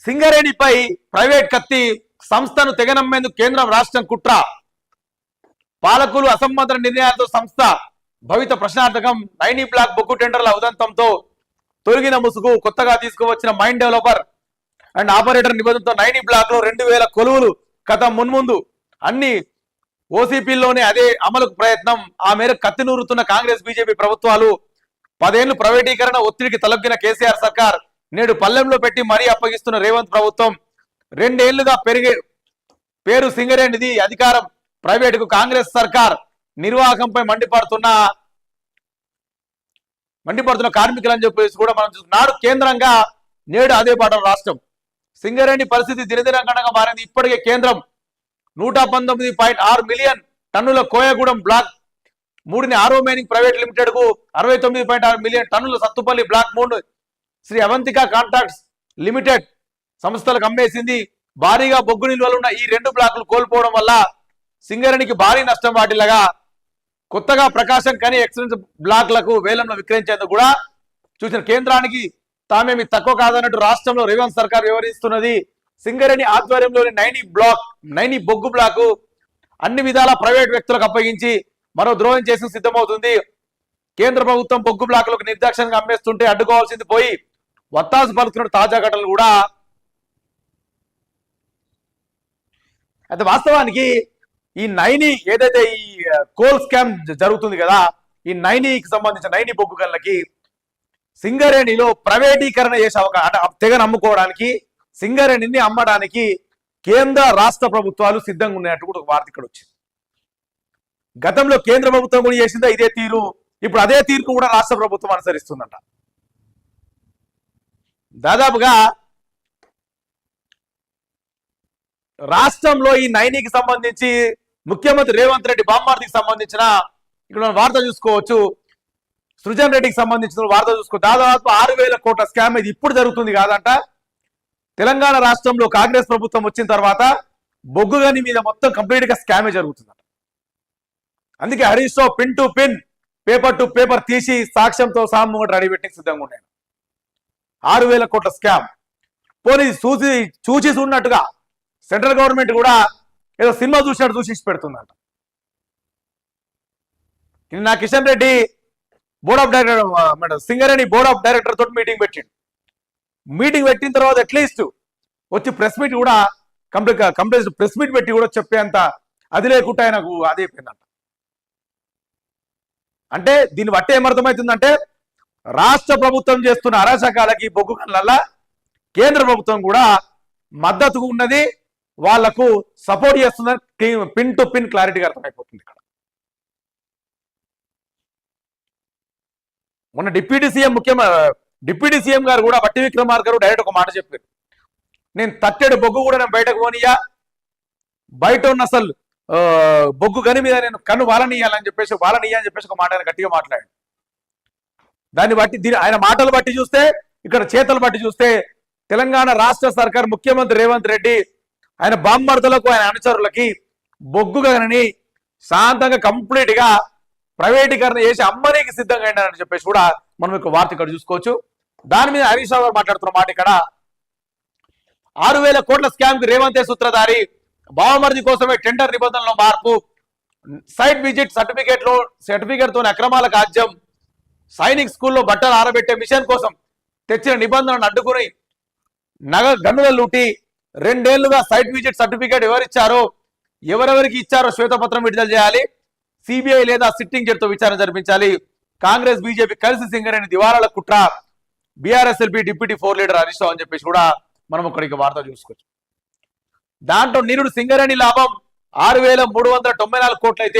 సింగరేణిపై private కత్తి సంస్థను తెగనమ్మేందుకు కేంద్రం రాష్ట్రం కుట్ర పాలకులు అసంబద్ధ నిర్ణయాలతో సంస్థ భవిత ప్రశ్నార్థకం నైనీ బ్లాక్ బొగ్గు టెండర్ల ఉదంతంతో తొలగిన ముసుగు కొత్తగా తీసుకువచ్చిన మైన్ డెవలపర్ అండ్ ఆపరేటర్ నిబంధనతో నైనీ బ్లాక్ లో 2000 కొలువులు కథ మున్ముందు అన్ని ఓసీపీల్లోనే అదే అమలుకు ప్రయత్నం ఆ మేరకు కత్తి నూరుతున్న కాంగ్రెస్ బీజేపీ ప్రభుత్వాలు 10 ఏళ్లు ప్రైవేటీకరణ ఒత్తిడికి తలొగ్గిన కేసీఆర్ సర్కార్ నేడు పల్లెంలో పెట్టి మరీ అప్పగిస్తున్న రేవంత్ ప్రభుత్వం 2 ఏళ్లుగా పేరు సింగరేణిది అధికారం ప్రైవేటుకు కాంగ్రెస్ సర్కార్ నిర్వాహకంపై మండిపడుతున్న కార్మికులని చెప్పేసి కూడా మనం చూస్తున్నాడు కేంద్రంగా నేడు అదే పాట రాష్ట్రం సింగరేణి పరిస్థితి దినదినంగా మారింది. ఇప్పటికే కేంద్రం 119.6 మిలియన్ టన్నుల కోయగూడెం బ్లాక్ 3ని ఆరో మైనింగ్ ప్రైవేట్ లిమిటెడ్ కు 69.6 మిలియన్ టన్నుల Sathupalli block 3 Sri Avantika contracts limited సంస్థలకు అమ్మేసింది. భారీగా బొగ్గు నిల్వలు ఉన్న ఈ 2 బ్లాకులు కోల్పోవడం వల్ల సింగరేణికి భారీ నష్టం వాటిల్లగా కొత్తగా ప్రకాశం కని ఎక్సలెన్స్ బ్లాక్లకు వేలంలో విక్రయించేందుకు కూడా చూసిన కేంద్రానికి తామేమి తక్కువ కాదన్నట్టు రాష్ట్రంలో రేవంత్ సర్కార్ వివరిస్తున్నది. సింగరేణి ఆధ్వర్యంలోని నైనీ బొగ్గు బ్లాకు అన్ని విధాల ప్రైవేట్ వ్యక్తులకు అప్పగించి మరో ద్రోహం చేసి సిద్ధమవుతుంది. కేంద్ర ప్రభుత్వం బొగ్గు బ్లాకులకు నిర్దాక్షణంగా అమ్మేస్తుంటే అడ్డుకోవాల్సింది పోయి వత్తాసు పలుకుతున్న తాజా ఘటనలు కూడా. అయితే వాస్తవానికి ఈ నైనీ ఏదైతే ఈ కోల్ స్కామ్ జరుగుతుంది కదా, ఈ నైనీకి సంబంధించిన నైనీ బొగ్గు గనులకి సింగరేణిలో ప్రైవేటీకరణ చేసే తెగ నమ్ముకోవడానికి సింగరేణిని అమ్మడానికి కేంద్ర రాష్ట్ర ప్రభుత్వాలు సిద్ధంగా ఉన్నట్టు కూడా ఒక వార్త ఇక్కడ వచ్చింది. గతంలో కేంద్ర ప్రభుత్వం కూడా చేసిందా ఇదే తీరు, ఇప్పుడు అదే తీరుకు కూడా రాష్ట్ర ప్రభుత్వం అనుసరిస్తుందంట. దాదాపుగా రాష్ట్రంలో ఈ నైనీకి సంబంధించి ముఖ్యమంత్రి రేవంత్ రెడ్డి బామ్మార్దికి సంబంధించిన ఇక్కడ వార్త చూసుకోవచ్చు, సృజన్ రెడ్డికి సంబంధించిన వార్త చూసుకోవచ్చు. దాదాపు 6,000 కోట్ల స్కామ్ ఇది ఇప్పుడు జరుగుతుంది కాదంట. తెలంగాణ రాష్ట్రంలో కాంగ్రెస్ ప్రభుత్వం వచ్చిన తర్వాత బొగ్గు గని మీద మొత్తం కంప్లీట్ గా స్కామే జరుగుతుందట. అందుకే Harish Rao pin to pin paper to paper తీసి సాక్ష్యంతో సాము రెడీ పెట్టి సిద్ధంగా ఉన్నాను. 6,000 కోట్ల స్కామ్ పోనీ చూసి చూడనట్టుగా సెంట్రల్ గవర్నమెంట్ కూడా ఏదో సినిమా చూసినట్టు చూసి పెడుతుందంట. నా Kishan Reddy board of director Singareni board of director తోటి మీటింగ్ పెట్టిన తర్వాత అట్లీస్ట్ వచ్చి ప్రెస్ మీట్ కూడా కంప్లీట్ ప్రెస్ మీట్ పెట్టి కూడా చెప్పేంత అది లేకుండా ఆయనకు అదే అయిపోయిందంట. అంటే దీన్ని బట్టి ఏమర్థమవుతుందంటే రాష్ట్ర ప్రభుత్వం చేస్తున్న అరాచకాలకి బొగ్గు గనులల్ల కేంద్ర ప్రభుత్వం కూడా మద్దతుగా ఉన్నది, వాళ్లకు సపోర్ట్ చేస్తుందని పిన్ టు పిన్ క్లారిటీగా అర్థమైపోతుంది. ఇక్కడ మొన్న డిప్యూటీ సీఎం గారు కూడా బట్టి విక్రమార్క గారు డైరెక్ట్ ఒక మాట చెప్పారు, నేను తట్టెడు బొగ్గు కూడా నేను బయటకు పోనీయా, బయట ఉన్న అసలు బొగ్గు గని మీద నేను కన్ను వాళ్ళనియాలని చెప్పేసి ఒక మాట ఆయన గట్టిగా మాట్లాడాడు. దాన్ని బట్టి ఆయన మాటలు బట్టి చూస్తే ఇక్కడ చేతలు బట్టి చూస్తే తెలంగాణ రాష్ట్ర సర్కార్ ముఖ్యమంత్రి రేవంత్ రెడ్డి ఆయన బామ్మర్దులకు ఆయన అనుచరులకి బొగ్గు గనిని శాంతంగా కంప్లీట్ గా ప్రైవేటీకరణ చేసి అమ్మనికి సిద్ధంగా అయినారని చెప్పేసి కూడా మనం ఒక వార్త ఇక్కడ చూసుకోవచ్చు. దాని మీద హరీష్ రావు గారు మాట్లాడుతున్న మాట ఇక్కడ 6,000 కోట్ల స్కామ్ కి రేవంతే సూత్రధారి, బావమర్ది కోసమే టెండర్ నిబంధనలో మార్పు, సైట్ విజిట్ సర్టిఫికేట్ తోని అక్రమాల కాజ్యం, సైనిక్ స్కూల్లో బట్టలు ఆరబెట్టే మిషన్ కోసం తెచ్చిన నిబంధనలను అడ్డుకుని గన్నుల లూటి 2 ఏళ్లుగా సైట్ విజిట్ సర్టిఫికేట్ ఎవరెవరికి ఇచ్చారో శ్వేతపత్రం విడుదల చేయాలి, సిబిఐ లేదా సిట్టింగ్ జడ్జితో విచారణ జరిపించాలి, కాంగ్రెస్ బీజేపీ కలిసి సింగరేణి దివారాల కుట్ర, BRSLP deputy 4 leader Harish Rao అని చెప్పేసి కూడా మనం ఇక్కడికి వార్త చూసుకోవచ్చు. దాంట్లో నిరుడు సింగరేణి లాభం 6,394 కోట్లు అయితే